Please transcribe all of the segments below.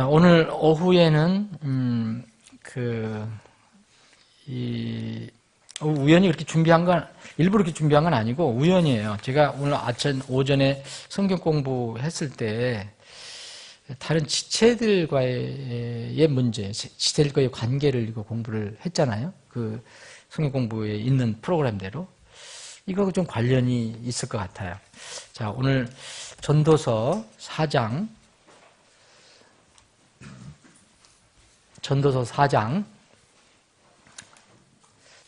오늘 오후에는 우연히 그렇게 준비한 건 일부러 그렇게 준비한 건 아니고 우연이에요. 제가 오늘 오전에 성경 공부했을 때 다른 지체들과의 문제, 지체들과의 관계를 이거 공부를 했잖아요. 그 성경 공부에 있는 프로그램대로 이거 좀 관련이 있을 것 같아요. 자, 오늘 전도서 4장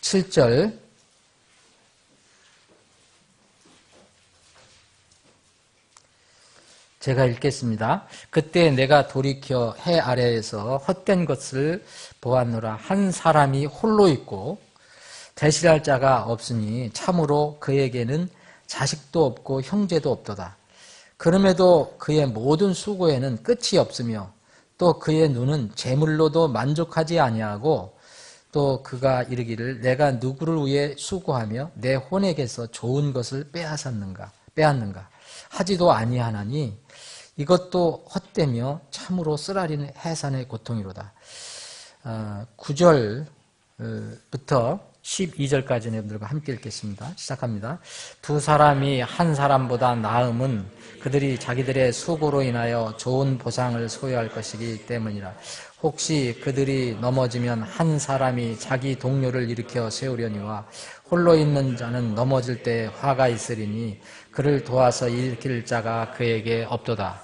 7절 제가 읽겠습니다. 그때 내가 돌이켜 해 아래에서 헛된 것을 보았노라. 한 사람이 홀로 있고 대실할 자가 없으니 참으로 그에게는 자식도 없고 형제도 없도다. 그럼에도 그의 모든 수고에는 끝이 없으며 또 그의 눈은 재물로도 만족하지 아니하고 또 그가 이르기를 내가 누구를 위해 수고하며 내 혼에게서 좋은 것을 빼앗는가 하지도 아니하나니 이것도 헛되며 참으로 쓰라린 해산의 고통이로다. 9절부터 12절까지 여러분들과 함께 읽겠습니다. 시작합니다. 두 사람이 한 사람보다 나음은 그들이 자기들의 수고로 인하여 좋은 보상을 소유할 것이기 때문이라. 혹시 그들이 넘어지면 한 사람이 자기 동료를 일으켜 세우려니와 홀로 있는 자는 넘어질 때 화가 있으리니 그를 도와서 일으킬 자가 그에게 없도다.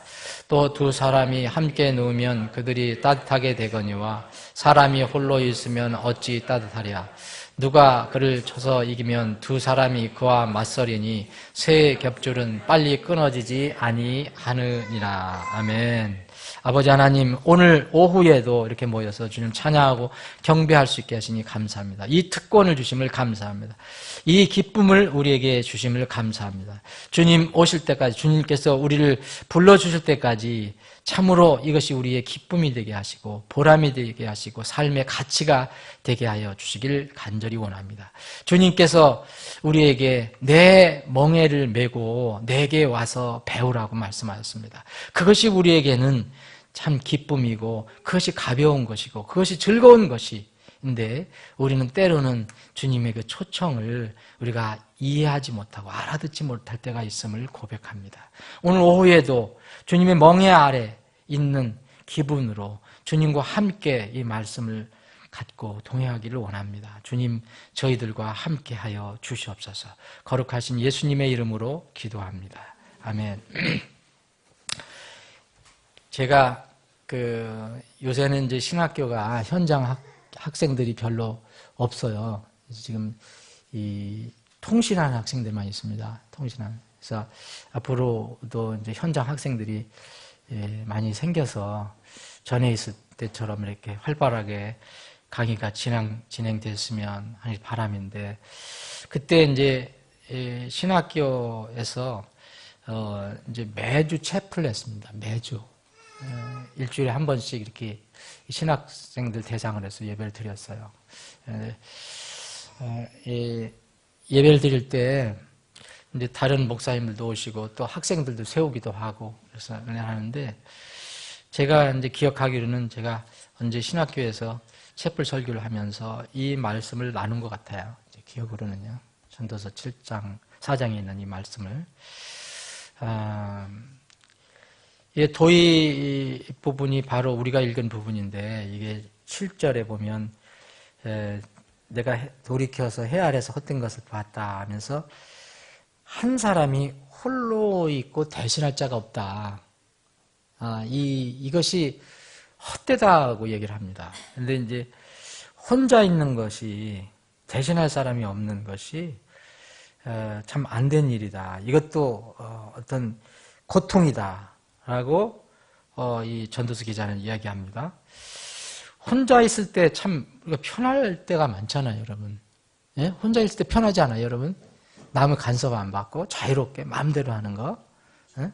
또 두 사람이 함께 누우면 그들이 따뜻하게 되거니와 사람이 홀로 있으면 어찌 따뜻하랴. 누가 그를 쳐서 이기면 두 사람이 그와 맞서리니 새 겹줄은 빨리 끊어지지 아니하느니라. 아멘. 아버지 하나님, 오늘 오후에도 이렇게 모여서 주님 찬양하고 경배할 수 있게 하시니 감사합니다. 이 특권을 주심을 감사합니다. 이 기쁨을 우리에게 주심을 감사합니다. 주님 오실 때까지, 주님께서 우리를 불러주실 때까지 참으로 이것이 우리의 기쁨이 되게 하시고 보람이 되게 하시고 삶의 가치가 되게 하여 주시길 간절히 원합니다. 주님께서 우리에게 내 멍에를 메고 내게 와서 배우라고 말씀하셨습니다. 그것이 우리에게는 참 기쁨이고 그것이 가벼운 것이고 그것이 즐거운 것인데 우리는 때로는 주님의 그 초청을 우리가 이해하지 못하고 알아듣지 못할 때가 있음을 고백합니다. 오늘 오후에도 주님의 멍에 아래 있는 기분으로 주님과 함께 이 말씀을 갖고 동행하기를 원합니다. 주님, 저희들과 함께하여 주시옵소서. 거룩하신 예수님의 이름으로 기도합니다. 아멘. 제가 요새는 이제 신학교가 현장 학생들이 별로 없어요. 지금 이 통신하는 학생들만 있습니다. 통신하는. 그래서 앞으로도 이제 현장 학생들이 많이 생겨서 전에 있을 때처럼 이렇게 활발하게 강의가 진행됐으면 하는 바람인데, 그때 이제 신학교에서 이제 매주 채플 했습니다. 매주 일주일에 한 번씩 이렇게 신학생들 대상을 해서 예배를 드렸어요. 예배를 드릴 때 이제 다른 목사님들도 오시고 또 학생들도 세우기도 하고 그래서 하는데, 제가 이제 기억하기로는 제가 언제 신학교에서 채플 설교를 하면서 이 말씀을 나눈 것 같아요. 이제 기억으로는요. 전도서 4장에 있는 이 말씀을. 도의 부분이 바로 우리가 읽은 부분인데, 이게 7절에 보면 내가 돌이켜서 해 아래서 헛된 것을 봤다 하면서 한 사람이 홀로 있고 대신할 자가 없다. 이것이 헛되다고 얘기를 합니다. 근데 이제 혼자 있는 것이, 대신할 사람이 없는 것이 참 안 된 일이다. 이것도 어떤 고통이다라고 이 전도서 기자는 이야기합니다. 혼자 있을 때 참 우리가 편할 때가 많잖아요, 여러분. 예? 혼자 있을 때 편하지 않아요, 여러분? 남의 간섭 안 받고 자유롭게 마음대로 하는 거. 예?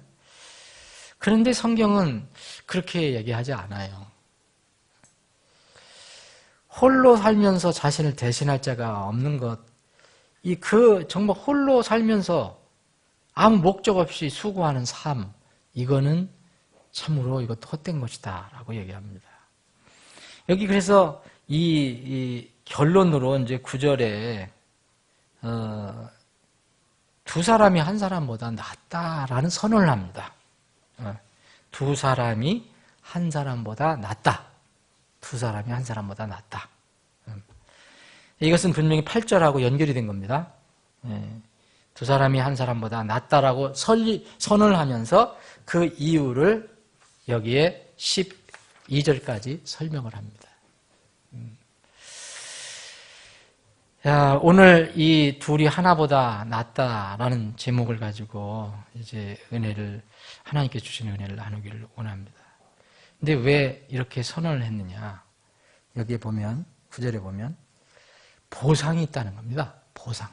그런데 성경은 그렇게 얘기하지 않아요. 홀로 살면서 자신을 대신할 자가 없는 것, 정말 홀로 살면서 아무 목적 없이 수고하는 삶, 이거는 참으로 이것도 헛된 것이다 라고 얘기합니다. 여기 그래서 이 결론으로 이제 9절에 두 사람이 한 사람보다 낫다라는 선언을 합니다. 두 사람이 한 사람보다 낫다. 두 사람이 한 사람보다 낫다. 이것은 분명히 8절하고 연결이 된 겁니다. 두 사람이 한 사람보다 낫다라고 선언을 하면서 그 이유를 여기에 12절까지 설명을 합니다. 자, 오늘 이 둘이 하나보다 낫다라는 제목을 가지고 이제 하나님께 주신 은혜를 나누기를 원합니다. 근데 왜 이렇게 선언을 했느냐? 여기에 보면, 9절에 보면, 보상이 있다는 겁니다. 보상.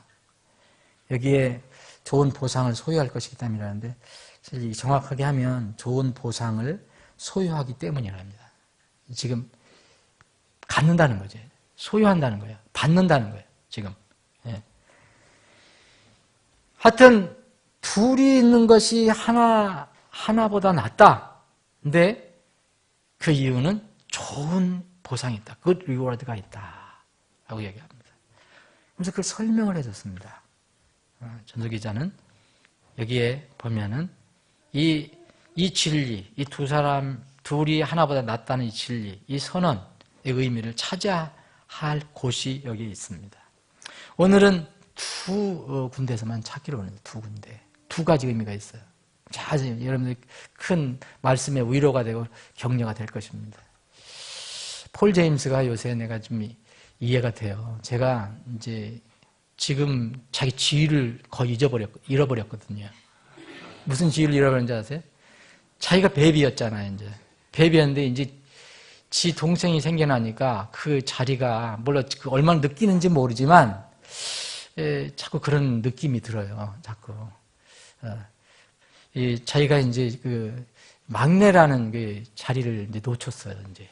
여기에 좋은 보상을 소유할 것이기 때문이라는데, 정확하게 하면 좋은 보상을 소유하기 때문이랍니다. 지금 갖는다는 거죠. 소유한다는 거예요. 받는다는 거예요. 지금. 예. 하여튼 둘이 있는 것이 하나보다 낫다. 근데 그 이유는 좋은 보상이 있다. good reward가 있다. 라고 얘기합니다. 그래서 그걸 설명을 해줬습니다. 전도기자는 여기에 보면은 이 진리, 이 둘이 하나보다 낫다는 이 진리, 이 선언의 의미를 찾아야 할 곳이 여기에 있습니다. 오늘은 두 군데에서만 찾기로 합니다. 두 군데. 두 가지 의미가 있어요. 자, 여러분들 큰 말씀의 위로가 되고 격려가 될 것입니다. 폴 제임스가 요새 내가 좀 이해가 돼요. 제가 이제 지금 자기 지위를 거의 잃어버렸거든요. 무슨 지위를 잃어버렸는지 아세요? 자기가 베비였잖아요, 이제. 베비였는데 이제 지 동생이 생겨나니까 그 자리가 물론 얼마나 느끼는지 모르지만 자꾸 그런 느낌이 들어요. 자꾸 자기가 이제 그 막내라는 그 자리를 이제 놓쳤어요. 이제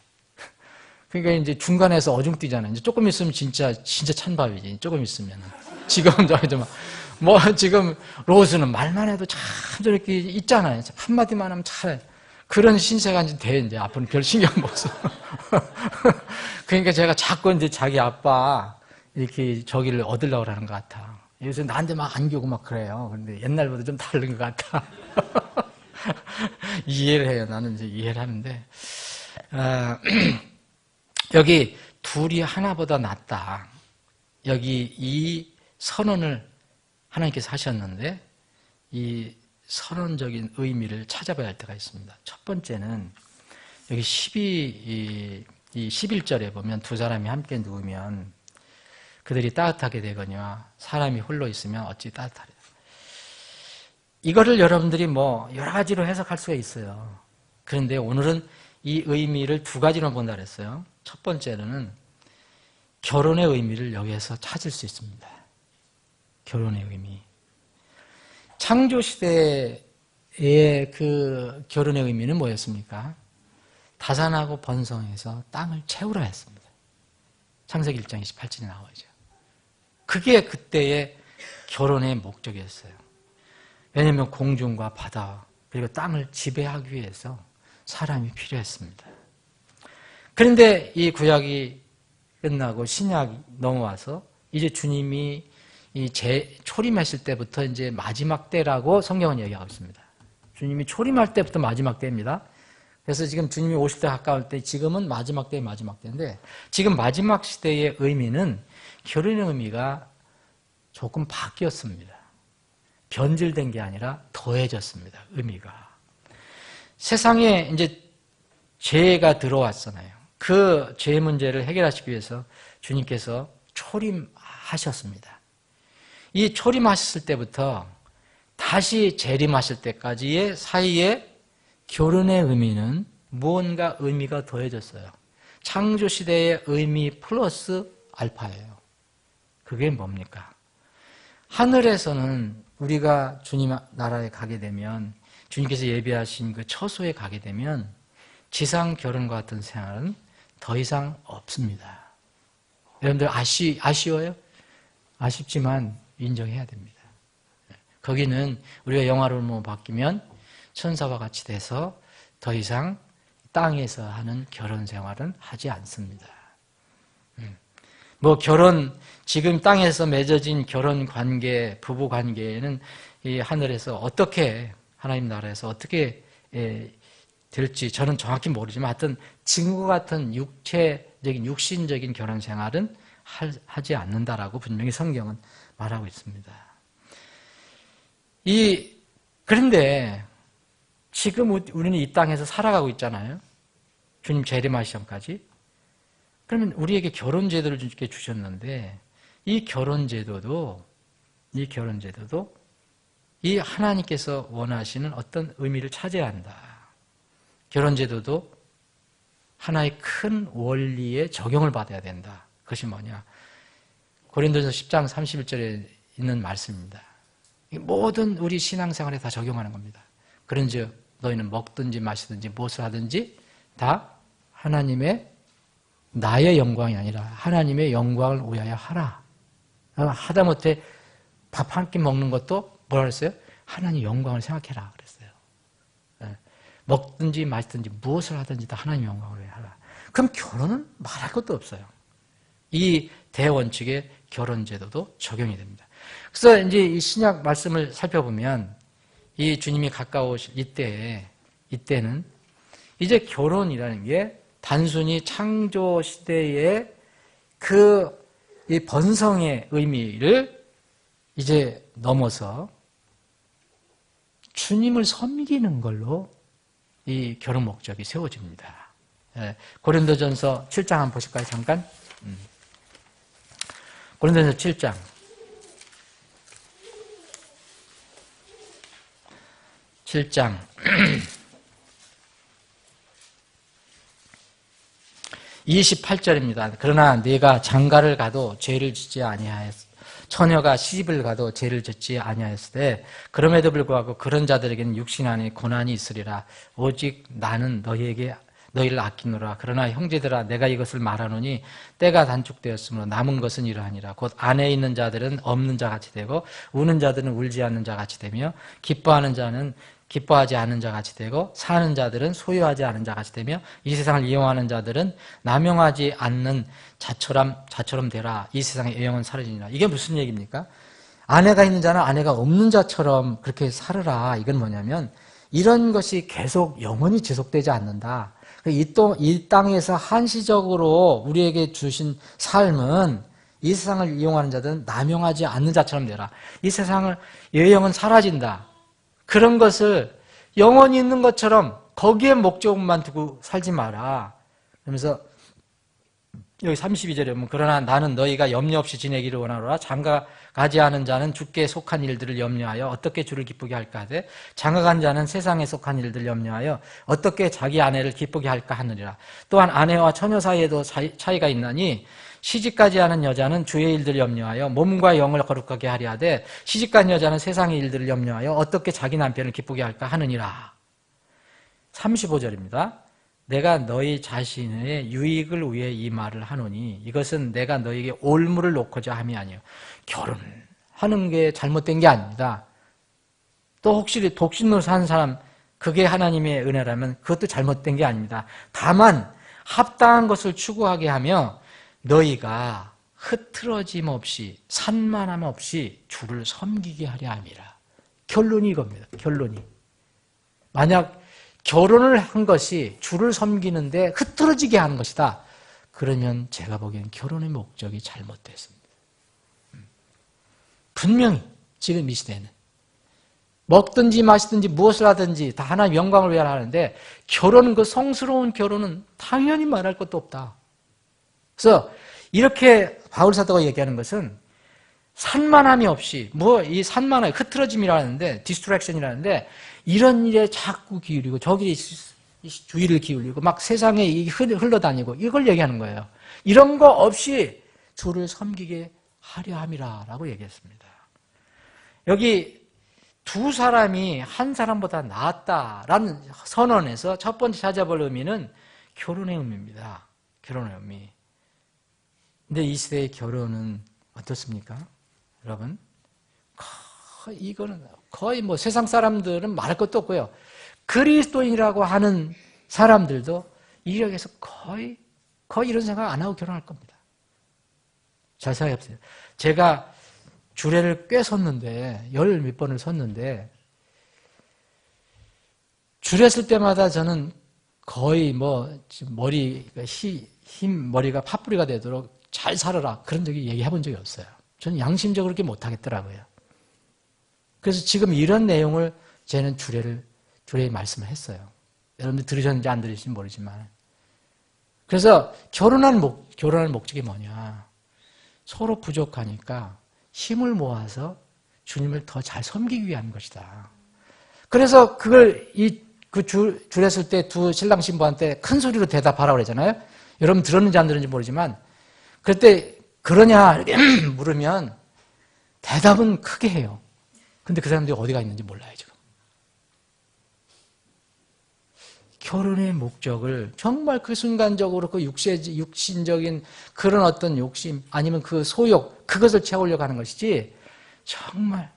그러니까 이제 중간에서 어중뛰잖아요. 이제 조금 있으면 진짜 찬밥이지. 조금 있으면 지금 지금 로스는 말만 해도 참 저렇게 있잖아요. 한마디만 하면 잘. 그런 신세가 이제 돼, 이제 앞으로는 별 신경 못 써. 그러니까 제가 자꾸 이제 자기 아빠 이렇게 저기를 얻으려고 하는 것 같아. 요새 나한테 막 안기고 막 그래요. 근데 옛날보다 좀 다른 것 같아. 이해를 해요. 나는 이제 이해를 하는데. 여기 둘이 하나보다 낫다. 여기 이 선언을 하나님께서 하셨는데, 이 선언적인 의미를 찾아봐야 할 때가 있습니다. 첫 번째는 여기 11절에 보면 두 사람이 함께 누우면 그들이 따뜻하게 되거니와 사람이 홀로 있으면 어찌 따뜻하리라. 이거를 여러분들이 여러 가지로 해석할 수가 있어요. 그런데 오늘은 이 의미를 두 가지로 본다 그랬어요. 첫 번째로는 결혼의 의미를 여기에서 찾을 수 있습니다. 결혼의 의미. 창조시대의 그 결혼의 의미는 뭐였습니까? 다산하고 번성해서 땅을 채우라 했습니다. 창세기 1장 28절에 나오죠. 그게 그때의 결혼의 목적이었어요. 왜냐하면 공중과 바다 그리고 땅을 지배하기 위해서 사람이 필요했습니다. 그런데 이 구약이 끝나고 신약이 넘어와서 이제 주님이 초림하실 때부터 이제 마지막 때라고 성경은 얘기하고 있습니다. 주님이 초림할 때부터 마지막 때입니다. 그래서 지금 주님이 오실 때 가까울 때 지금은 마지막 때인데 지금 마지막 시대의 의미는 결혼의 의미가 조금 바뀌었습니다. 변질된 게 아니라 더해졌습니다. 의미가. 세상에 이제 죄가 들어왔잖아요. 그 죄 문제를 해결하시기 위해서 주님께서 초림하셨습니다. 이 초림하셨을 때부터 다시 재림하실 때까지의 사이에 결혼의 의미는 무언가 의미가 더해졌어요. 창조시대의 의미 플러스 알파예요. 그게 뭡니까? 하늘에서는 우리가 주님 나라에 가게 되면 주님께서 예비하신 그 처소에 가게 되면 지상 결혼과 같은 생활은 더 이상 없습니다. 여러분들 아쉬워요? 아쉽지만 인정해야 됩니다. 거기는 우리가 영화로 바뀌면 천사와 같이 돼서 더 이상 땅에서 하는 결혼 생활은 하지 않습니다. 지금 땅에서 맺어진 결혼 관계, 부부 관계는 이 하늘에서 어떻게, 하나님 나라에서 어떻게 될지 저는 정확히 모르지만 하여튼 지금과 같은 육신적인 결혼 생활은 하지 않는다라고 분명히 성경은 말하고 있습니다. 그런데 지금 우리는 이 땅에서 살아가고 있잖아요. 주님 재림하시전까지. 그러면 우리에게 결혼 제도를 주께 주셨는데 이 결혼 제도도 이 하나님께서 원하시는 어떤 의미를 차지해야 한다. 결혼 제도도 하나의 큰 원리에 적용을 받아야 된다. 그것이 뭐냐? 고린도전서 10장 31절에 있는 말씀입니다. 모든 우리 신앙생활에 다 적용하는 겁니다. 그런즉 너희는 먹든지 마시든지 무엇을 하든지 다 나의 영광이 아니라 하나님의 영광을 위하여 하라. 하다못해 밥 한 끼 먹는 것도 뭐라 그랬어요? 하나님 영광을 생각해라 그랬어요. 먹든지 마시든지 무엇을 하든지 다 하나님 영광을 위하여 하라. 그럼 결혼은 말할 것도 없어요. 이 대원칙의 결혼 제도도 적용이 됩니다. 그래서 이제 이 신약 말씀을 살펴보면 이 주님이 가까우실 이때는 이제 결혼이라는 게 단순히 창조 시대의 이 번성의 의미를 이제 넘어서 주님을 섬기는 걸로 이 결혼 목적이 세워집니다. 고린도전서 7장 한번 보실까요? 잠깐. 고린도전서 7장. 7장 28절입니다. 그러나 네가 장가를 가도 죄를 짓지 아니하였으 처녀가 시집을 가도 죄를 짓지 아니하였으되 그럼에도 불구하고 그런 자들에게는 육신 안에 고난이 있으리라. 오직 나는 너희를 아끼노라. 그러나 형제들아 내가 이것을 말하노니 때가 단축되었으므로 남은 것은 이러하니라. 곧 안에 있는 자들은 없는 자같이 되고 우는 자들은 울지 않는 자같이 되며 기뻐하는 자는 기뻐하지 않는 자같이 되고 사는 자들은 소유하지 않은 자같이 되며 이 세상을 이용하는 자들은 남용하지 않는 자처럼 되라. 이 세상의 애영은 사라지니라. 이게 무슨 얘기입니까? 아내가 있는 자는 아내가 없는 자처럼 그렇게 살으라. 이건 뭐냐면 이런 것이 계속 영원히 지속되지 않는다. 이 땅에서 한시적으로 우리에게 주신 삶은 이 세상을 이용하는 자들은 남용하지 않는 자처럼 되라. 이 세상을 애영은 사라진다. 그런 것을 영원히 있는 것처럼 거기에 목적만 두고 살지 마라. 그러면서 여기 32절에 보면 그러나 나는 너희가 염려 없이 지내기를 원하노라. 장가 가지 않은 자는 주께 속한 일들을 염려하여 어떻게 주를 기쁘게 할까 하되 장가 간 자는 세상에 속한 일들을 염려하여 어떻게 자기 아내를 기쁘게 할까 하느니라. 또한 아내와 처녀 사이에도 차이가 있나니 시집가지 않은 여자는 주의 일들을 염려하여 몸과 영을 거룩하게 하려 하되 시집간 여자는 세상의 일들을 염려하여 어떻게 자기 남편을 기쁘게 할까 하느니라. 35절입니다. 내가 너희 자신의 유익을 위해 이 말을 하노니 이것은 내가 너희에게 올무를 놓고자 함이 아니요 결혼하는 게 잘못된 게 아닙니다. 또 혹시 독신으로 사는 사람 그게 하나님의 은혜라면 그것도 잘못된 게 아닙니다. 다만 합당한 것을 추구하게 하며 너희가 흐트러짐 없이 산만함 없이 주를 섬기게 하려 함이라. 결론이 이겁니다. 결론이. 만약 결혼을 한 것이 주를 섬기는데 흐트러지게 하는 것이다. 그러면 제가 보기엔 결혼의 목적이 잘못됐습니다. 분명히 지금 이 시대에는 먹든지 마시든지 무엇을 하든지 다 하나님의 영광을 위하여 하는데 결혼은 그 성스러운 결혼은 당연히 말할 것도 없다. 그래서 이렇게 바울 사도가 얘기하는 것은 산만함이 없이 이 산만함 흐트러짐이라는데 디스트랙션이라는데 이런 일에 자꾸 기울이고 저기 주의를 기울이고 막 세상에 흘러다니고 이걸 얘기하는 거예요. 이런 거 없이 주를 섬기게 하려 함이라라고 얘기했습니다. 여기 두 사람이 한 사람보다 낫다라는 선언에서 첫 번째 찾아볼 의미는 결혼의 의미입니다. 결혼의 의미. 근데 이 시대의 결혼은 어떻습니까? 여러분, 이거는 거의 세상 사람들은 말할 것도 없고요. 그리스도인이라고 하는 사람들도 이력에서 거의 이런 생각 안 하고 결혼할 겁니다. 잘 생각해보세요. 제가 주례를 꽤 섰는데, 열 몇 번을 섰는데, 주례 쓸 때마다 저는 거의 머리가 팥뿌리가 되도록 잘 살아라. 그런 적이 얘기해 본 적이 없어요. 저는 양심적으로 그렇게 못하겠더라고요. 그래서 지금 이런 내용을 저는 주례에 말씀을 했어요. 여러분들 들으셨는지 안 들으신지 모르지만. 그래서 결혼하는 목적이 뭐냐. 서로 부족하니까 힘을 모아서 주님을 더 잘 섬기기 위한 것이다. 그래서 그걸 주례 쓸 때 두 신랑 신부한테 큰 소리로 대답하라고 그러잖아요. 여러분 들었는지 안 들었는지 모르지만 그때 그러냐 이렇게 물으면 대답은 크게 해요. 근데 그 사람들이 어디가 있는지 몰라요, 지금. 결혼의 목적을 정말 그 순간적으로 그 육신적인 그런 어떤 욕심 아니면 그 소욕 그것을 채우려고 하는 것이지 정말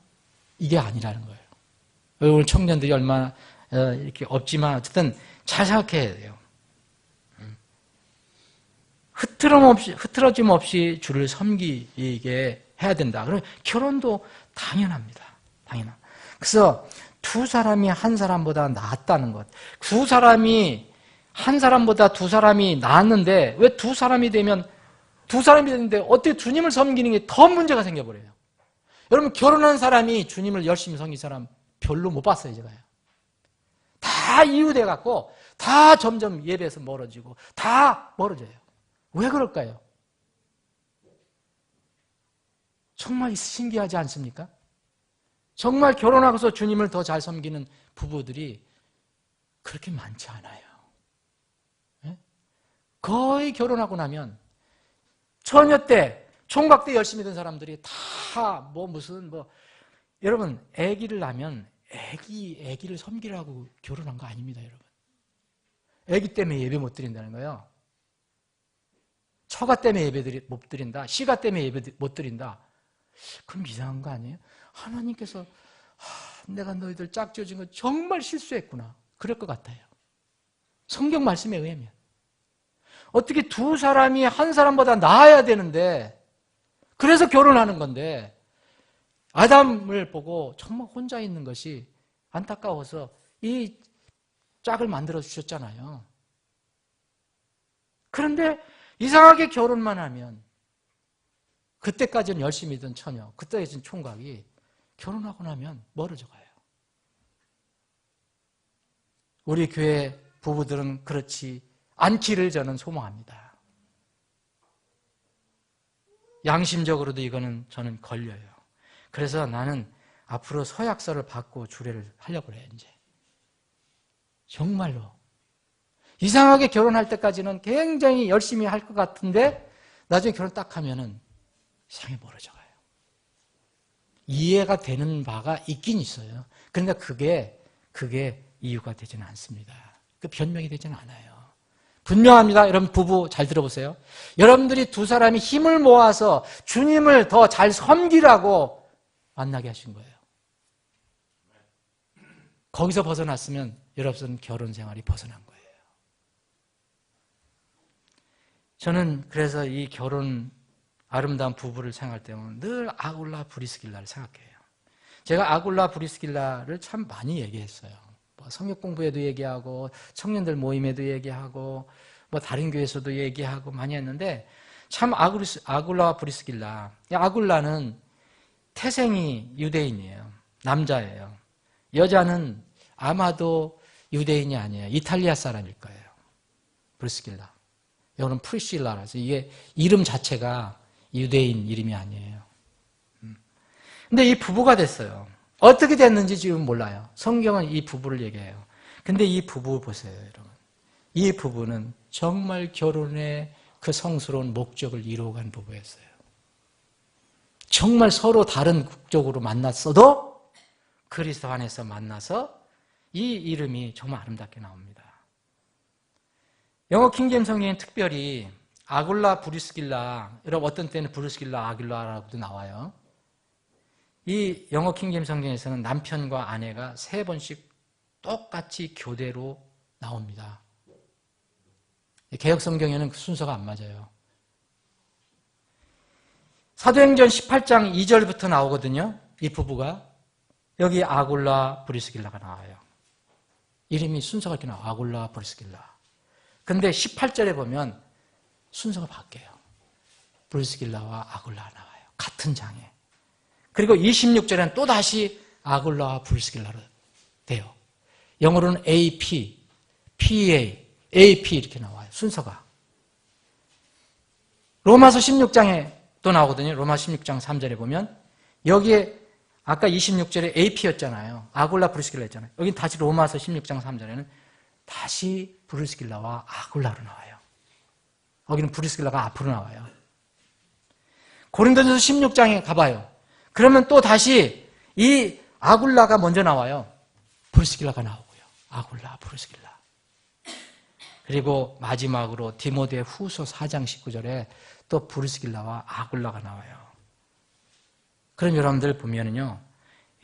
이게 아니라는 거예요. 오늘 청년들이 얼마나 이렇게 없지만 어쨌든 잘 생각해야 돼요. 흐트러짐 없이 주를 섬기게 해야 된다. 그러면 결혼도 당연합니다. 그래서 두 사람이 한 사람보다 낫다는 것. 두 사람이 한 사람보다 두 사람이 낫는데 왜 두 사람이 됐는데 어떻게 주님을 섬기는 게 더 문제가 생겨버려요. 여러분 결혼한 사람이 주님을 열심히 섬긴 사람 별로 못 봤어요, 제가요. 다 이유돼갖고 다 점점 예배에서 멀어지고 다 멀어져요. 왜 그럴까요? 정말 신기하지 않습니까? 정말 결혼하고서 주님을 더 잘 섬기는 부부들이 그렇게 많지 않아요. 네? 거의 결혼하고 나면 처녀 때, 총각 때 열심히 된 사람들이 다 여러분 아기를 낳으면 아기를 섬기라고 결혼한 거 아닙니다, 여러분. 아기 때문에 예배 못 드린다는 거예요. 처가 때문에 예배 못 드린다. 시가 때문에 예배 못 드린다. 그럼 이상한 거 아니에요? 하나님께서 내가 너희들 짝지어진 거 정말 실수했구나. 그럴 것 같아요. 성경 말씀에 의하면. 어떻게 두 사람이 한 사람보다 나아야 되는데 그래서 결혼하는 건데 아담을 보고 정말 혼자 있는 것이 안타까워서 이 짝을 만들어 주셨잖아요. 그런데 이상하게 결혼만 하면 그때까지는 열심히 던 처녀, 그때까지는 총각이 결혼하고 나면 멀어져 가요. 우리 교회 부부들은 그렇지 않기를 저는 소망합니다. 양심적으로도 이거는 저는 걸려요. 그래서 나는 앞으로 서약서를 받고 주례를 하려고 해요, 이제. 정말로. 이상하게 결혼할 때까지는 굉장히 열심히 할 것 같은데 나중에 결혼 딱 하면은 이상하게 멀어져 가요. 이해가 되는 바가 있긴 있어요. 그런데 그게 이유가 되지는 않습니다. 그 변명이 되지는 않아요. 분명합니다. 여러분 부부 잘 들어보세요. 여러분들이 두 사람이 힘을 모아서 주님을 더 잘 섬기라고 만나게 하신 거예요. 거기서 벗어났으면 여러분 결혼 생활이 벗어난 거예요. 저는 그래서 이 결혼 아름다운 부부를 생각할 때는 늘 아굴라 브리스길라를 생각해요. 제가 아굴라 브리스길라를 참 많이 얘기했어요. 성역 공부에도 얘기하고 청년들 모임에도 얘기하고 다른 교회에서도 얘기하고 많이 했는데 참 아굴라 브리스길라. 아굴라는 태생이 유대인이에요. 남자예요. 여자는 아마도 유대인이 아니에요. 이탈리아 사람일 거예요. 브리스길라. 이거는 프리실라라서 이게 이름 자체가 유대인 이름이 아니에요. 근데 이 부부가 됐어요. 어떻게 됐는지 지금 몰라요. 성경은 이 부부를 얘기해요. 근데 이 부부 보세요, 여러분. 이 부부는 정말 결혼의 그 성스러운 목적을 이루어간 부부였어요. 정말 서로 다른 국적으로 만났어도 그리스도 안에서 만나서 이 이름이 정말 아름답게 나옵니다. 영어 킹제임스 성경엔 특별히 아굴라 브리스길라, 여러분 어떤 때는 브리스길라 아굴라라고도 나와요. 이 영어 킹제임스 성경에서는 남편과 아내가 3번씩 똑같이 교대로 나옵니다. 개역성경에는 그 순서가 안 맞아요. 사도행전 18장 2절부터 나오거든요. 이 부부가. 여기 아굴라 브리스길라가 나와요. 이름이 순서가 이렇게 나와요. 아굴라 브리스길라. 근데 18절에 보면 순서가 바뀌어요. 브리스길라와 아굴라가 나와요. 같은 장에. 그리고 26절에는 또다시 아굴라와 브리스길라로 돼요. 영어로는 AP, PA, AP 이렇게 나와요. 순서가. 로마서 16장에 또 나오거든요. 로마서 16장 3절에 보면 여기에 아까 26절에 AP였잖아요. 아굴라 브리스길라 했잖아요. 여기 다시 로마서 16장 3절에는 다시 브리스길라와 아굴라로 나와요. 여기는 브리스길라가 앞으로 나와요. 고린도전서 16장에 가봐요. 그러면 또 다시 이 아굴라가 먼저 나와요. 브리스길라가 나오고요. 아굴라, 브리스길라. 그리고 마지막으로 디모데 후서 4장 19절에 또 브리스길라와 아굴라가 나와요. 그럼 여러분들 보면은요,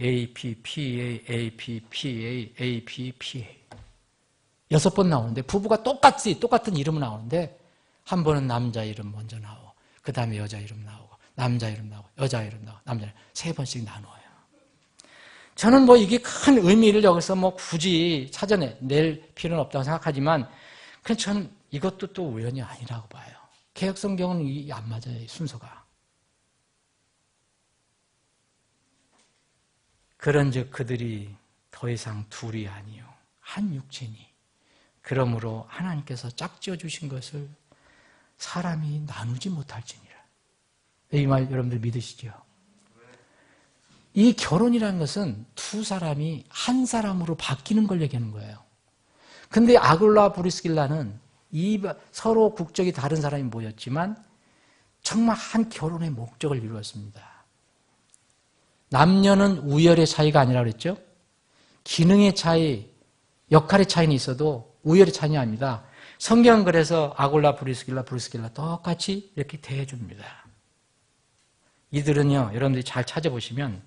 AP, PA, AP, PA, AP, PA. 6번 나오는데, 부부가 똑같은 이름은 나오는데, 한 번은 남자 이름 먼저 나오고, 그 다음에 여자 이름 나오고, 남자 이름 나오고, 여자 이름 나오고, 남자 이름, 3번씩 나누어요. 저는 뭐 이게 큰 의미를 여기서 뭐 굳이 찾아낼 필요는 없다고 생각하지만, 그냥 저는 이것도 또 우연이 아니라고 봐요. 개역성경은 이게 안 맞아요, 이 순서가. 그런즉 그들이 더 이상 둘이 아니요 한 육체니 그러므로 하나님께서 짝지어 주신 것을 사람이 나누지 못할지니라. 이 말 여러분들 믿으시죠? 이 결혼이라는 것은 두 사람이 한 사람으로 바뀌는 걸 얘기하는 거예요. 근데 아굴라 브리스길라는 서로 국적이 다른 사람이 모였지만 정말 한 결혼의 목적을 이루었습니다. 남녀는 우열의 차이가 아니라 그랬죠? 기능의 차이, 역할의 차이는 있어도 우열의 차이는 아닙니다. 성경은 그래서 아굴라, 브리스길라 똑같이 이렇게 대해줍니다. 이들은요, 여러분들이 잘 찾아보시면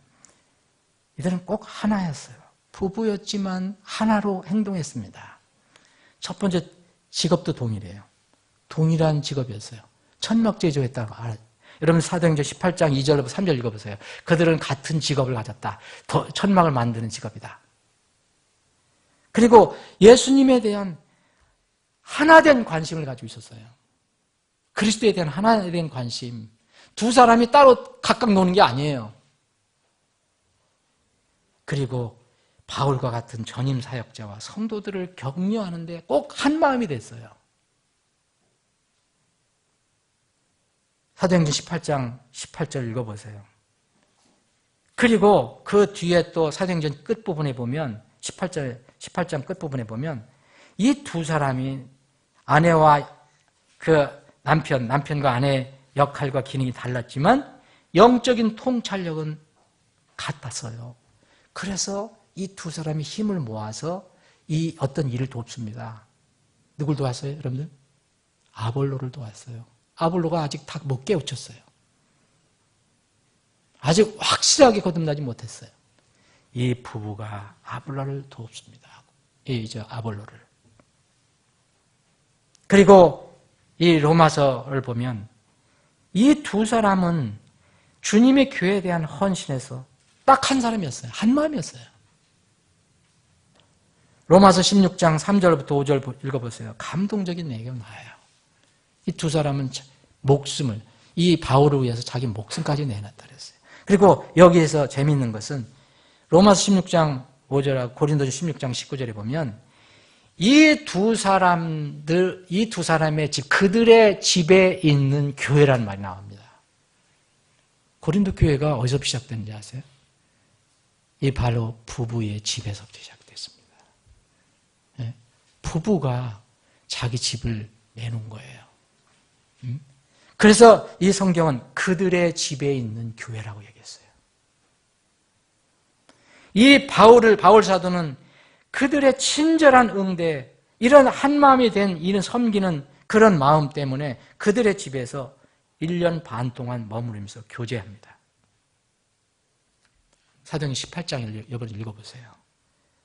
이들은 꼭 하나였어요. 부부였지만 하나로 행동했습니다. 첫 번째 직업도 동일해요. 동일한 직업이었어요. 천막제조했다고 알았죠. 여러분 사도행전 18장 2절부터 3절 읽어보세요. 그들은 같은 직업을 가졌다. 천막을 만드는 직업이다. 그리고 예수님에 대한 하나된 관심을 가지고 있었어요. 그리스도에 대한 하나된 관심. 두 사람이 따로 각각 노는 게 아니에요. 그리고 바울과 같은 전임 사역자와 성도들을 격려하는데 꼭 한 마음이 됐어요. 사도행전 18장 18절 읽어보세요. 그리고 그 뒤에 또 사도행전 끝부분에 보면 18장 끝부분에 보면 이 두 사람이 아내와 그 남편과 아내의 역할과 기능이 달랐지만 영적인 통찰력은 같았어요. 그래서 이 두 사람이 힘을 모아서 이 어떤 일을 돕습니다. 누굴 도왔어요, 여러분들? 아볼로를 도왔어요. 아볼로가 아직 다 못 깨우쳤어요. 아직 확실하게 거듭나지 못했어요. 이 부부가 아볼로를 돕습니다. 이제 아볼로를. 그리고 이 로마서를 보면 이 두 사람은 주님의 교회에 대한 헌신에서 딱 한 사람이었어요. 한 마음이었어요. 로마서 16장 3절부터 5절 읽어보세요. 감동적인 내용이 나와요. 이 두 사람은 목숨을, 이 바울을 위해서 자기 목숨까지 내놨다 그랬어요. 그리고 여기에서 재미있는 것은 로마서 16장 5절하고 고린도전 16장 19절에 보면 이 두 사람의 집, 그들의 집에 있는 교회라는 말이 나옵니다. 고린도 교회가 어디서 시작됐는지 아세요? 이 바로 부부의 집에서부터 시작됐습니다. 네? 부부가 자기 집을 내놓은 거예요. 그래서 이 성경은 그들의 집에 있는 교회라고 얘기했어요. 이 바울 사도는 그들의 친절한 응대, 이런 한마음이 된 이런 섬기는 그런 마음 때문에 그들의 집에서 1년 반 동안 머무르면서 교제합니다. 사도행전 18장을 여러분 읽어보세요.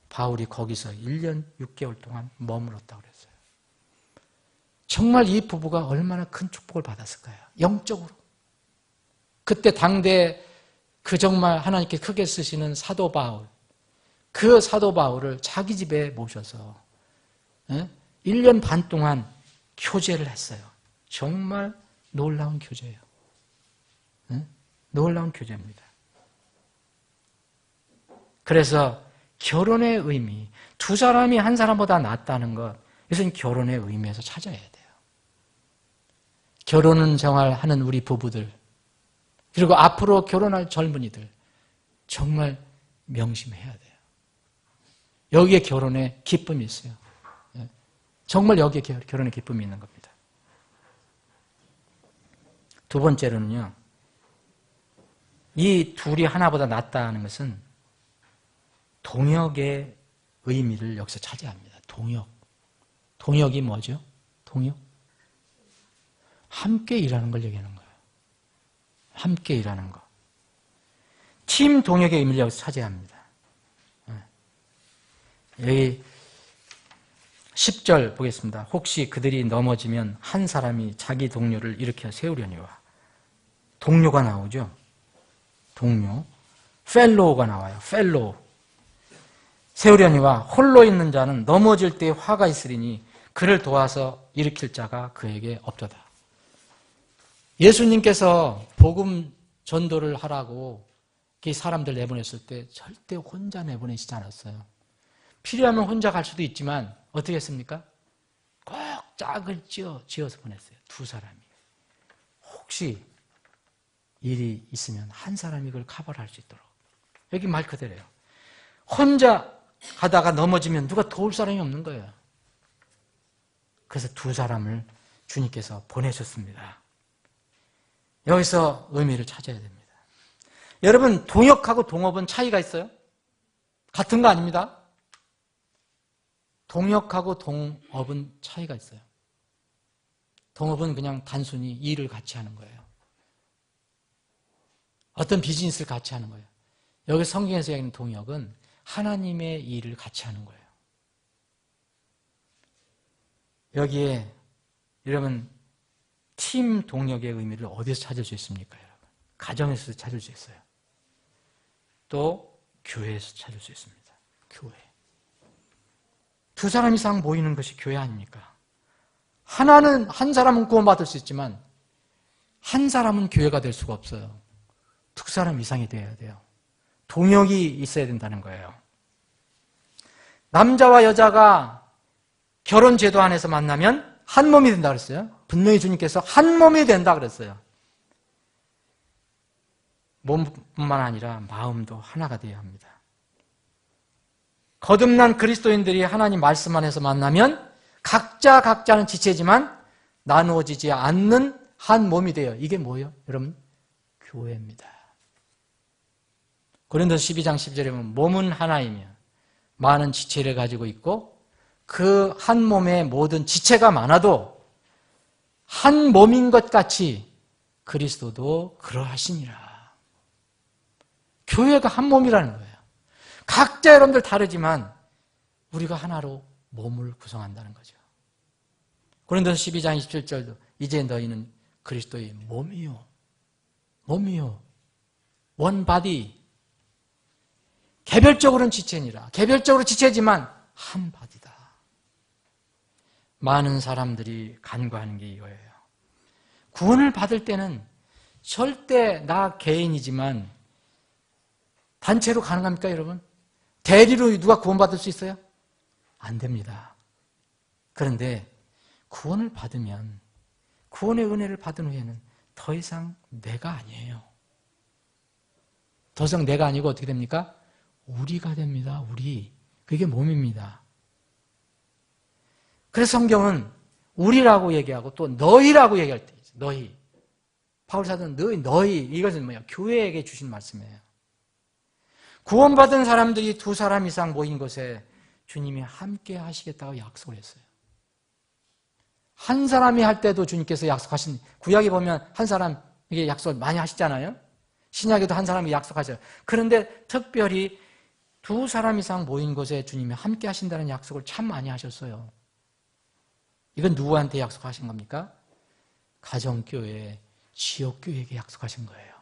바울이 거기서 1년 6개월 동안 머물렀다고 그랬어요. 정말 이 부부가 얼마나 큰 축복을 받았을까요? 영적으로. 그때 당대 그 정말 하나님께 크게 쓰시는 사도 바울, 그 사도 바울을 자기 집에 모셔서 1년 반 동안 교제를 했어요. 정말 놀라운 교제예요. 놀라운 교제입니다. 그래서 결혼의 의미, 두 사람이 한 사람보다 낫다는 것, 이것은 결혼의 의미에서 찾아야 돼요. 결혼 생활하는 우리 부부들, 그리고 앞으로 결혼할 젊은이들, 정말 명심해야 돼요. 여기에 결혼의 기쁨이 있어요. 정말 여기에 결혼의 기쁨이 있는 겁니다. 두 번째로는요, 이 둘이 하나보다 낫다는 것은 동역의 의미를 여기서 차지합니다. 동역. 동역이 뭐죠? 동역? 함께 일하는 걸 얘기하는 거예요. 함께 일하는 거. 팀 동역의 의미를 여기서 차지합니다. 여기 10절 보겠습니다. 혹시 그들이 넘어지면 한 사람이 자기 동료를 일으켜 세우려니와. 동료가 나오죠. 동료. 펠로우가 나와요. 펠로우. 세우려니와 홀로 있는 자는 넘어질 때 화가 있으리니 그를 도와서 일으킬 자가 그에게 없도다. 예수님께서 복음 전도를 하라고 사람들 내보냈을 때 절대 혼자 내보내시지 않았어요. 필요하면 혼자 갈 수도 있지만 어떻게 했습니까? 꼭 짝을 지어서 보냈어요. 두 사람이. 혹시 일이 있으면 한 사람이 그걸 커버를 할 수 있도록. 여기 말 그대로예요. 혼자 가다가 넘어지면 누가 도울 사람이 없는 거예요. 그래서 두 사람을 주님께서 보내셨습니다. 여기서 의미를 찾아야 됩니다. 여러분, 동역하고 동업은 차이가 있어요? 같은 거 아닙니다. 동역하고 동업은 차이가 있어요. 동업은 그냥 단순히 일을 같이 하는 거예요. 어떤 비즈니스를 같이 하는 거예요. 여기 성경에서 얘기하는 동역은 하나님의 일을 같이 하는 거예요. 여기에 여러분 팀 동역의 의미를 어디서 찾을 수 있습니까? 여러분? 가정에서 찾을 수 있어요. 또 교회에서 찾을 수 있습니다. 교회. 두 사람 이상 모이는 것이 교회 아닙니까? 한 사람은 구원받을 수 있지만 한 사람은 교회가 될 수가 없어요. 두 사람 이상이 돼야 돼요. 동역이 있어야 된다는 거예요. 남자와 여자가 결혼 제도 안에서 만나면 한 몸이 된다 그랬어요. 분명히 주님께서 한 몸이 된다 그랬어요. 몸뿐만 아니라 마음도 하나가 되어야 합니다. 거듭난 그리스도인들이 하나님 말씀 안에서 만나면 각자는 지체지만 나누어지지 않는 한 몸이 돼요. 이게 뭐예요? 여러분, 교회입니다. 고린도서 12장 10절에 보면 몸은 하나이며 많은 지체를 가지고 있고 그 한 몸의 모든 지체가 많아도 한 몸인 것 같이 그리스도도 그러하시니라. 교회가 한 몸이라는 거예요. 각자 여러분들 다르지만 우리가 하나로 몸을 구성한다는 거죠. 고린도서 12장 27절도 이제 너희는 그리스도의 몸이요. 원 바디. 개별적으로는 지체니라. 개별적으로 지체지만 한 바디다. 많은 사람들이 간과하는 게 이거예요. 구원을 받을 때는 절대 나 개인이지만 단체로 가능합니까, 여러분? 대리로 누가 구원받을 수 있어요? 안 됩니다. 그런데 구원을 받으면 구원의 은혜를 받은 후에는 더 이상 내가 아니에요. 더 이상 내가 아니고 어떻게 됩니까? 우리가 됩니다. 우리. 그게 몸입니다. 그래서 성경은 우리라고 얘기하고 또 너희라고 얘기할 때 있어요. 너희. 바울 사도는 너희. 이것은 뭐야? 교회에게 주신 말씀이에요. 구원받은 사람들이 두 사람 이상 모인 곳에 주님이 함께 하시겠다고 약속을 했어요. 한 사람이 할 때도 주님께서 약속하신, 구약에 보면 한 사람에게 약속을 많이 하시잖아요. 신약에도 한 사람이 약속하셔요. 그런데 특별히 두 사람 이상 모인 곳에 주님이 함께 하신다는 약속을 참 많이 하셨어요. 이건 누구한테 약속하신 겁니까? 가정교회, 지역교회에게 약속하신 거예요.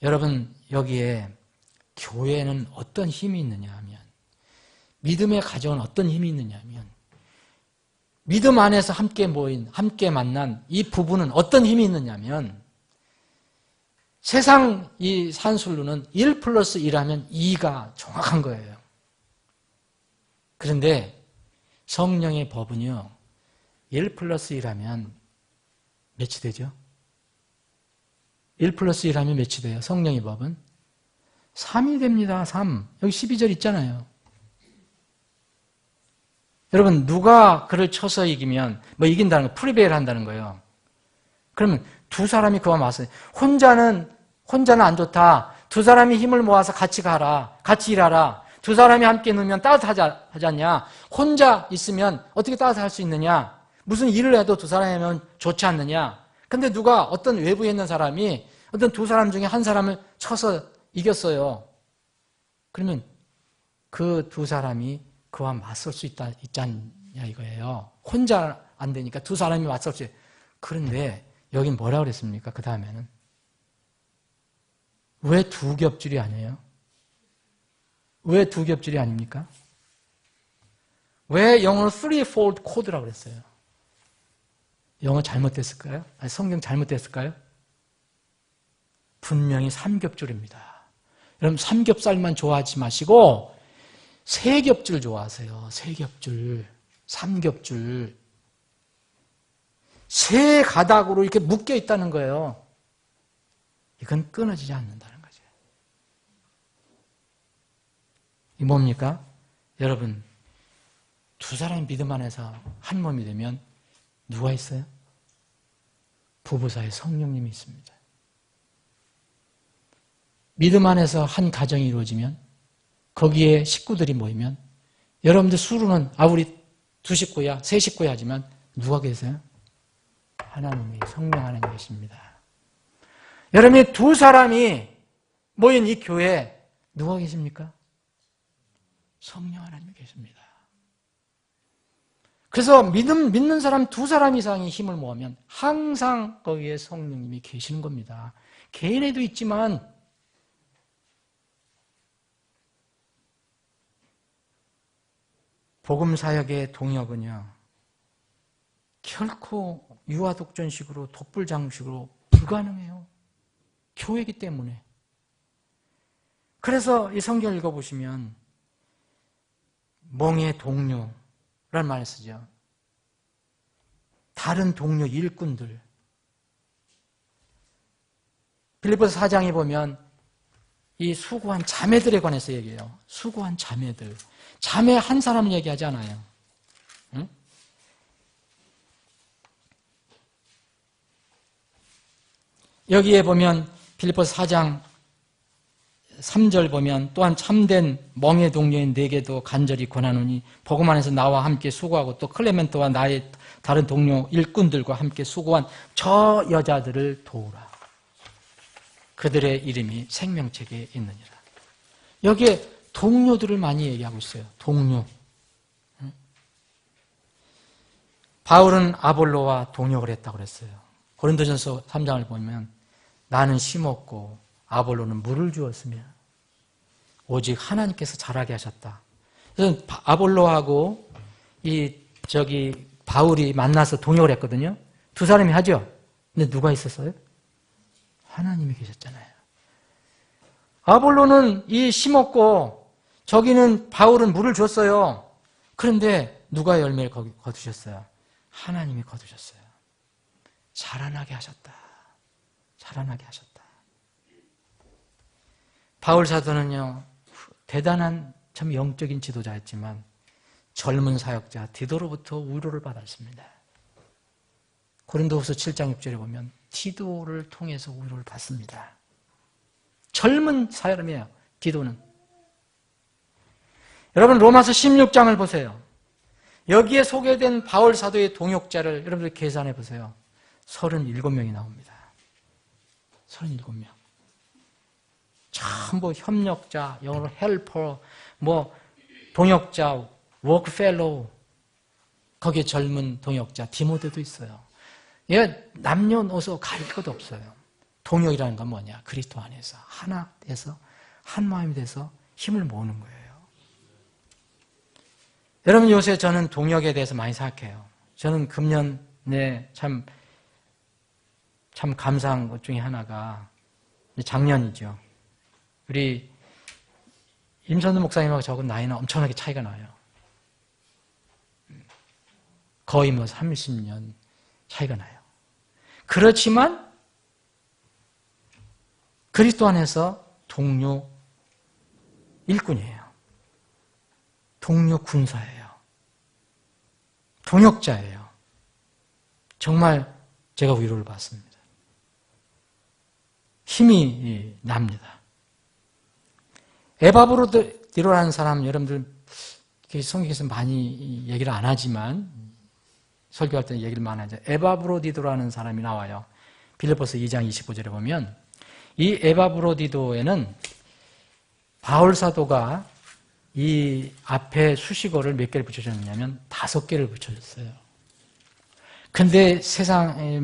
여러분, 여기에 교회는 어떤 힘이 있느냐 하면, 믿음의 가정은 어떤 힘이 있느냐 하면, 믿음 안에서 함께 모인, 함께 만난 이 부부는 어떤 힘이 있느냐 하면, 세상 이 산술로는 1 플러스 1 하면 2가 정확한 거예요. 그런데 성령의 법은요, 1 플러스 1 하면 몇이 되죠? 1 플러스 1 하면 몇이 돼요? 성령의 법은? 3이 됩니다. 3. 여기 12절 있잖아요. 여러분, 누가 그를 쳐서 이기면, 뭐 이긴다는 거, 프리베일 한다는 거예요. 그러면 두 사람이 그와 맞서요. 혼자는 안 좋다. 두 사람이 힘을 모아서 같이 가라. 같이 일하라. 두 사람이 함께 넣으면 따뜻하지 않냐. 혼자 있으면 어떻게 따뜻할 수 있느냐. 무슨 일을 해도 두 사람이 하면 좋지 않느냐. 근데 누가 어떤 외부에 있는 사람이 어떤 두 사람 중에 한 사람을 쳐서 이겼어요. 그러면 그 두 사람이 그와 맞설 수 있지 않냐 이거예요. 혼자 안 되니까 두 사람이 맞설 수 있어요. 그런데 여긴 뭐라 그랬습니까? 그 다음에는 왜 두 겹줄이 아니에요? 왜 두 겹줄이 아닙니까? 왜 영어로 threefold code라고 그랬어요? 영어 잘못됐을까요? 아니, 성경 잘못됐을까요? 분명히 3겹줄입니다. 여러분 3겹살만 좋아하지 마시고 3겹줄 좋아하세요. 3겹줄, 3겹줄. 3가닥으로 이렇게 묶여 있다는 거예요. 이건 끊어지지 않는다는 거죠. 이 뭡니까? 여러분, 두 사람이 믿음 안에서 한 몸이 되면 누가 있어요? 부부 사이에 성령님이 있습니다. 믿음 안에서 한 가정이 이루어지면 거기에 식구들이 모이면 여러분들 수로는 우리 2식구야, 3식구야 하지만 누가 계세요? 하나님이, 성령 하나님 계십니다. 여러분이 두 사람이 모인 이 교회에 누가 계십니까? 성령 하나님이 계십니다. 그래서 믿는 사람 두 사람 이상이 힘을 모으면 항상 거기에 성령님이 계시는 겁니다. 개인에도 있지만 복음사역의 동역은요, 결코 유아독존식으로 독불장식으로 불가능해요. 교회이기 때문에. 그래서 이 성경을 읽어보시면 멍의 동료라는 말을 쓰죠. 다른 동료 일꾼들. 빌립보서 4장에 보면 이 수고한 자매들에 관해서 얘기해요. 수고한 자매들. 자매 한 사람을 얘기하지 않아요. 응? 여기에 보면 빌립보서 4장 3절 보면 또한 참된 멍의 동료인 네게도 간절히 권하노니 복음 안에서 나와 함께 수고하고 또 클레멘토와 나의 다른 동료 일꾼들과 함께 수고한 저 여자들을 도우라. 그들의 이름이 생명책에 있느니라. 여기에 동료들을 많이 얘기하고 있어요. 동료. 바울은 아볼로와 동역을 했다고 그랬어요. 고린도전서 3장을 보면 나는 심었고 아볼로는 물을 주었으며 오직 하나님께서 자라게 하셨다. 그래서 아볼로하고 바울이 만나서 동역을 했거든요. 두 사람이 하죠. 근데 누가 있었어요? 하나님이 계셨잖아요. 아볼로는 심었고 저기는 바울은 물을 줬어요. 그런데 누가 열매를 거두셨어요? 하나님이 거두셨어요. 자라나게 하셨다. 자라나게 하셨다. 바울 사도는요, 대단한 참 영적인 지도자였지만 젊은 사역자 디도로부터 위로를 받았습니다. 고린도후서 7장 6절에 보면 디도를 통해서 위로를 받습니다. 젊은 사람이에요, 디도는. 여러분 로마서 16장을 보세요. 여기에 소개된 바울 사도의 동역자를 여러분들 계산해 보세요. 37명이 나옵니다. 37명. 전부 협력자, 영어로 헬퍼, 동역자, 워크펠로우, 거기에 젊은 동역자, 디모데도 있어요. 얘 남녀노소 가릴 것도 없어요. 동역이라는 건 뭐냐? 그리스도 안에서 하나 돼서 한 마음이 돼서 힘을 모으는 거예요. 여러분, 요새 저는 동역에 대해서 많이 생각해요. 저는 금년에 참 감사한 것 중에 하나가 작년이죠. 우리 임선우 목사님하고 저하고 나이는 엄청나게 차이가 나요. 거의 30년 차이가 나요. 그렇지만 그리스도 안에서 동료 일꾼이에요. 동료 군사예요. 동역자예요. 정말 제가 위로를 받습니다. 힘이 납니다. 에바브로디로라는 사람, 여러분들 성경에서 많이 얘기를 안 하지만 설교할 때 얘기를 많이 하죠. 에바브로디도라는 사람이 나와요. 빌립보서 2장 25절에 보면 이 에바브로디도에는 바울 사도가 이 앞에 수식어를 몇 개를 붙여줬냐면 5개를 붙여줬어요. 근데 세상에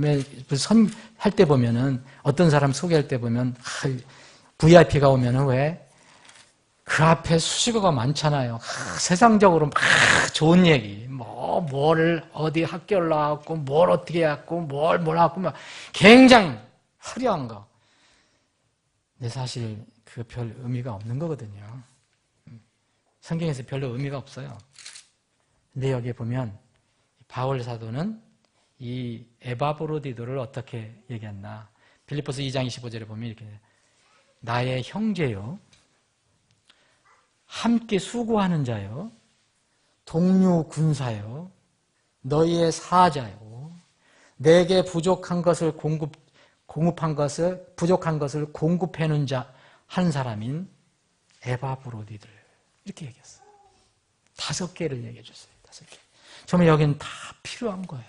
할 때 보면은 어떤 사람 소개할 때 보면 VIP가 오면은 왜 그 앞에 수식어가 많잖아요. 세상적으로 막 좋은 얘기, 뭘 어디 학교를 나왔고, 뭘 어떻게 해왔고, 뭘 하고, 막 굉장히 화려한 거. 근데 사실 그 별 의미가 없는 거거든요. 성경에서 별로 의미가 없어요. 근데 여기에 보면 바울 사도는 이 에바브로디도를 어떻게 얘기했나? 빌립보서 2장 25절에 보면 이렇게 나의 형제요, 함께 수고하는 자요, 동료 군사요, 너희의 사자요, 내게 부족한 것을 공급해는 자 한 사람인 에바브로디들, 이렇게 얘기했어요. 5개를 얘기해 줬어요. 5개. 정말 여기는 다 필요한 거예요.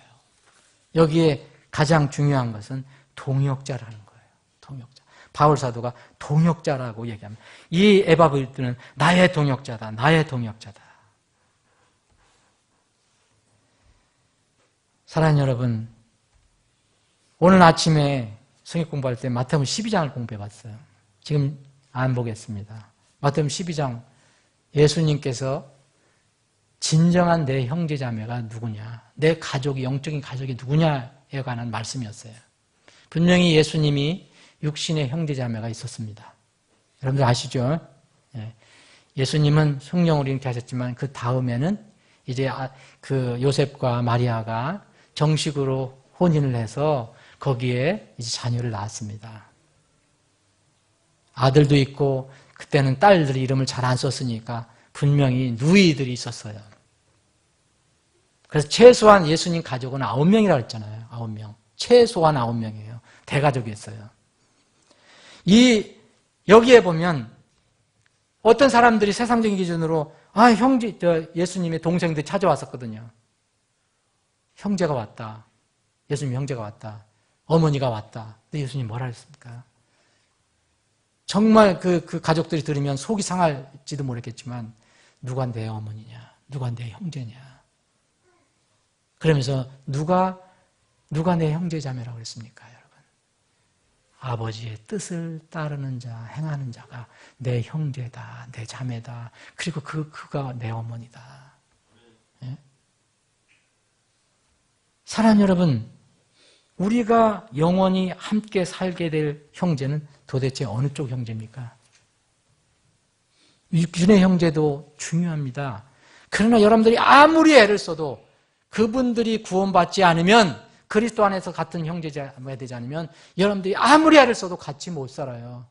여기에 가장 중요한 것은 동역자라는 거예요. 동역자. 바울 사도가 동역자라고 얘기합니다. 이 에바브로디는 나의 동역자다. 나의 동역자다. 사랑하는 여러분, 오늘 아침에 성경 공부할 때 마태복음 12장을 공부해 봤어요. 지금 안 보겠습니다. 마태복음 12장, 예수님께서 진정한 내 형제자매가 누구냐, 내 가족이, 영적인 가족이 누구냐에 관한 말씀이었어요. 분명히 예수님이 육신의 형제자매가 있었습니다. 여러분들 아시죠? 예수님은 성령으로 이렇게 하셨지만 그 다음에는 이제 그 요셉과 마리아가 정식으로 혼인을 해서 거기에 이제 자녀를 낳았습니다. 아들도 있고, 그때는 딸들이 이름을 잘 안 썼으니까 분명히 누이들이 있었어요. 그래서 최소한 예수님 가족은 9명이라고 했잖아요. 9명. 최소한 9명이에요. 대가족이었어요. 여기에 보면 어떤 사람들이 세상적인 기준으로 예수님의 동생들이 찾아왔었거든요. 형제가 왔다. 예수님 형제가 왔다. 어머니가 왔다. 근데 예수님 뭐라 했습니까? 정말 그 가족들이 들으면 속이 상할지도 모르겠지만 누가 내 어머니냐? 누가 내 형제냐? 그러면서 누가 내 형제자매라고 그랬습니까, 여러분? 아버지의 뜻을 따르는 자, 행하는 자가 내 형제다, 내 자매다. 그리고 그가 내 어머니다. 예? 사랑하는 여러분, 우리가 영원히 함께 살게 될 형제는 도대체 어느 쪽 형제입니까? 육신의 형제도 중요합니다. 그러나 여러분들이 아무리 애를 써도 그분들이 구원받지 않으면, 그리스도 안에서 같은 형제자매가 되지 않으면 여러분들이 아무리 애를 써도 같이 못 살아요.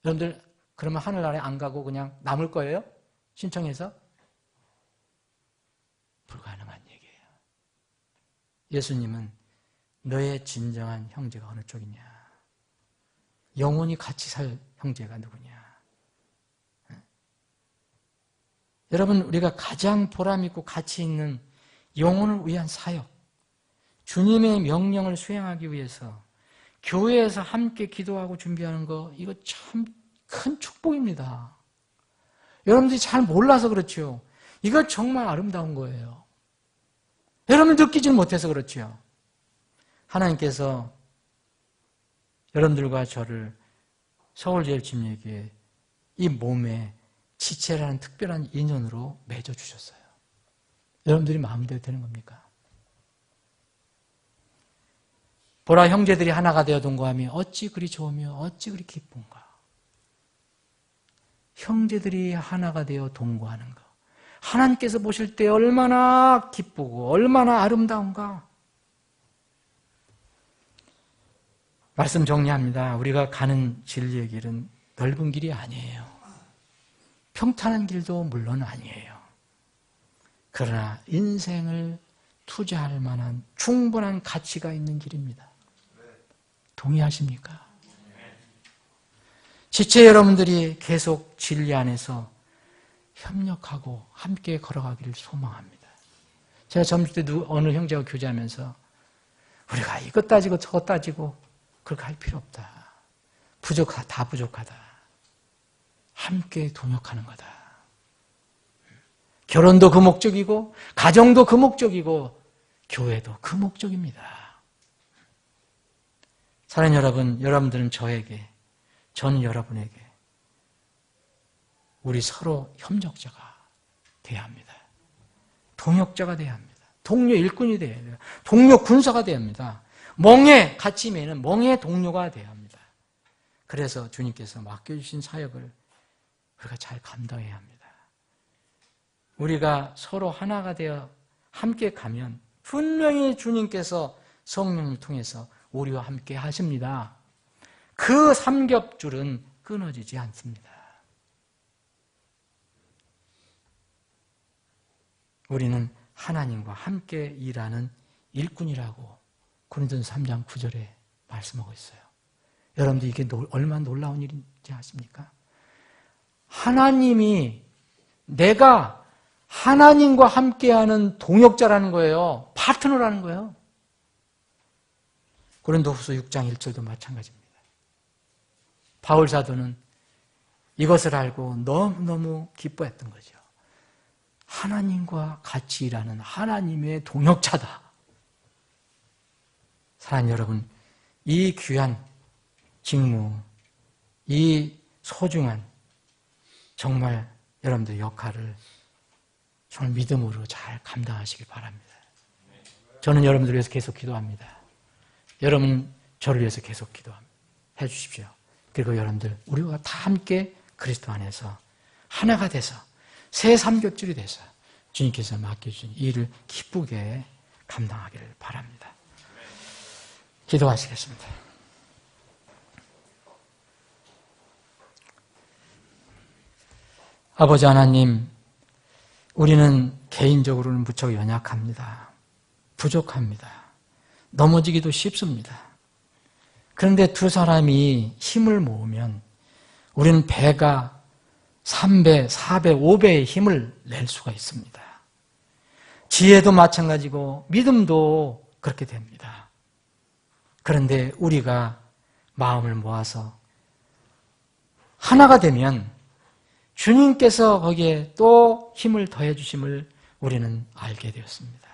여러분들 그러면 하늘나라에 안 가고 그냥 남을 거예요? 신청해서? 불가능한 얘기예요. 예수님은 너의 진정한 형제가 어느 쪽이냐? 영원히 같이 살 형제가 누구냐? 여러분, 우리가 가장 보람있고 가치 있는 영혼을 위한 사역, 주님의 명령을 수행하기 위해서 교회에서 함께 기도하고 준비하는 거, 이거 참 큰 축복입니다. 여러분들이 잘 몰라서 그렇죠. 이거 정말 아름다운 거예요. 여러분 느끼지는 못해서 그렇죠. 하나님께서 여러분들과 저를 서울제일침례교회 이 몸에 지체라는 특별한 인연으로 맺어주셨어요. 여러분들이 마음대로 되는 겁니까? 보라, 형제들이 하나가 되어 동거하며 어찌 그리 좋으며 어찌 그리 기쁜가. 형제들이 하나가 되어 동거하는 것, 하나님께서 보실 때 얼마나 기쁘고 얼마나 아름다운가. 말씀 정리합니다. 우리가 가는 진리의 길은 넓은 길이 아니에요. 평탄한 길도 물론 아니에요. 그러나 인생을 투자할 만한 충분한 가치가 있는 길입니다. 동의하십니까? 지체 여러분들이 계속 진리 안에서 협력하고 함께 걸어가기를 소망합니다. 제가 젊을 때 어느 형제와 교제하면서 우리가 이것 따지고 저것 따지고 그렇게 할 필요 없다. 다 부족하다. 함께 동역하는 거다. 결혼도 그 목적이고 가정도 그 목적이고 교회도 그 목적입니다. 사랑하는 여러분, 여러분들은 저에게, 저는 여러분에게 우리 서로 협력자가 돼야 합니다. 동역자가 돼야 합니다. 동료 일꾼이 돼야 돼요. 동료 군사가 돼야 합니다. 멍에 같이 매는 멍에 동료가 돼야 합니다. 그래서 주님께서 맡겨주신 사역을 우리가 잘 감당해야 합니다. 우리가 서로 하나가 되어 함께 가면 분명히 주님께서 성령을 통해서 우리와 함께 하십니다. 그 삼겹줄은 끊어지지 않습니다. 우리는 하나님과 함께 일하는 일꾼이라고 고린도서 3장 9절에 말씀하고 있어요. 여러분들 이게 얼마나 놀라운 일인지 아십니까? 하나님이, 내가 하나님과 함께하는 동역자라는 거예요. 파트너라는 거예요. 고린도후서 6장 1절도 마찬가지입니다. 바울 사도는 이것을 알고 너무너무 기뻐했던 거죠. 하나님과 같이 일하는 하나님의 동역자다. 사랑하는 여러분, 이 귀한 직무, 이 소중한 정말 여러분들의 역할을 정말 믿음으로 잘 감당하시길 바랍니다. 저는 여러분들을 위해서 계속 기도합니다. 여러분 저를 위해서 계속 기도해 주십시오. 그리고 여러분들 우리가 다 함께 그리스도 안에서 하나가 돼서 새 삼겹줄이 돼서 주님께서 맡겨주신 일을 기쁘게 감당하기를 바랍니다. 기도하시겠습니다. 아버지 하나님, 우리는 개인적으로는 무척 연약합니다. 부족합니다. 넘어지기도 쉽습니다. 그런데 두 사람이 힘을 모으면 우리는 배가 3배, 4배, 5배의 힘을 낼 수가 있습니다. 지혜도 마찬가지고 믿음도 그렇게 됩니다. 그런데 우리가 마음을 모아서 하나가 되면 주님께서 거기에 또 힘을 더해 주심을 우리는 알게 되었습니다.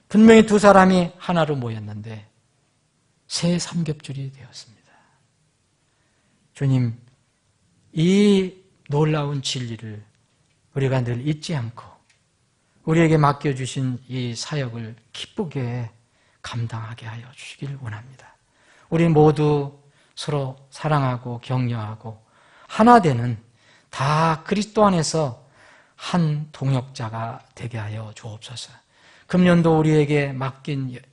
분명히 두 사람이 하나로 모였는데 새 삼겹줄이 되었습니다. 주님, 이 놀라운 진리를 우리가 늘 잊지 않고 우리에게 맡겨주신 이 사역을 기쁘게 감당하게 하여 주시길 원합니다. 우리 모두 서로 사랑하고 격려하고 하나 되는, 다 그리스도 안에서 한 동역자가 되게 하여 주옵소서. 금년도 우리에게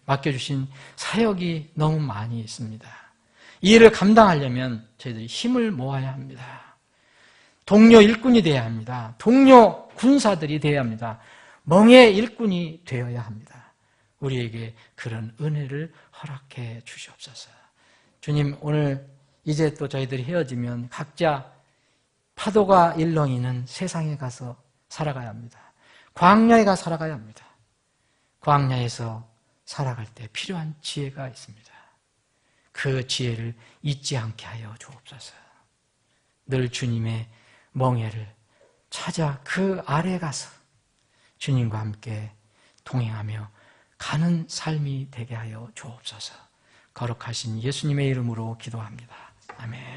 맡겨주신 사역이 너무 많이 있습니다. 이 일을 감당하려면 저희들이 힘을 모아야 합니다. 동료 일꾼이 되어야 합니다. 동료 군사들이 되어야 합니다. 멍의 일꾼이 되어야 합니다. 우리에게 그런 은혜를 허락해 주시옵소서. 주님, 오늘 이제 또 저희들이 헤어지면 각자 파도가 일렁이는 세상에 가서 살아가야 합니다. 광야에 가 살아가야 합니다. 광야에서 살아갈 때 필요한 지혜가 있습니다. 그 지혜를 잊지 않게 하여 주옵소서. 늘 주님의 멍에를 찾아 그 아래 가서 주님과 함께 동행하며 가는 삶이 되게 하여 주옵소서. 거룩하신 예수님의 이름으로 기도합니다. 아멘.